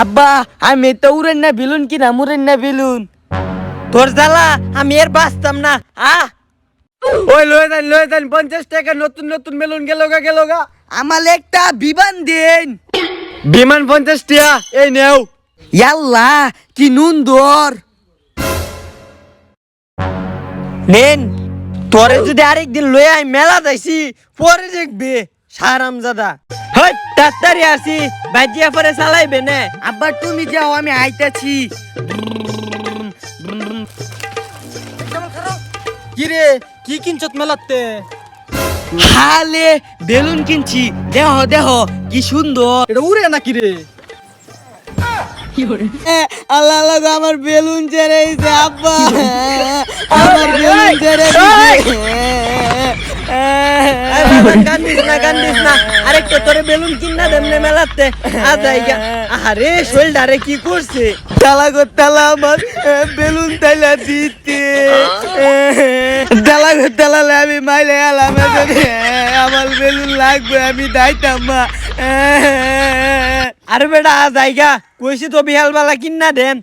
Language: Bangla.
আব্বা আমি তো উড়েন না বেলুন কিনা মুরেন না বেলুন তোর জ্বালা আমি এর বাঁচতাম না ওই লয়ে যান 50 টাকা নতুন নতুন বেলুন গেল গা আমার একটা বিমান দেন বিমান 50 টাকা এই নেও ইয়াল্লা কি নুন দর নেন তোরে যদি আরেকদিন লয়ে আই মেলা যাইছি পরে দেখবে সারামজাদা হই তাড়াতাড়ি আসি বাজিয়া পরে চালাইবে না আব্বা তুমি যাও আমি আইতাছি কিরে কি কিনছত মেলাতে? হালে বেলুন কিনছি দেহ দেহ কি সুন্দর এটা উড়ে না কিরে? আল্লাহ আল্লাহ গো, আমার বেলুন ছেড়েছে আব্বা আমার বেলুন ছেড়ে কান্দিস না আরেকটা তোরে বেলুন কিনা দেমনে মেলাতে আরে শোল্ডারে কি করছে তালা গো তালা আমার বেলুন তাইলা দিতে তালা গো তালালে আমি মাইলে আলাম আমার বেলুন লাগবে আমি দাইতাম মা আরে বেটা জায়গা কইছি তো বিহাল বালা কিনা দেন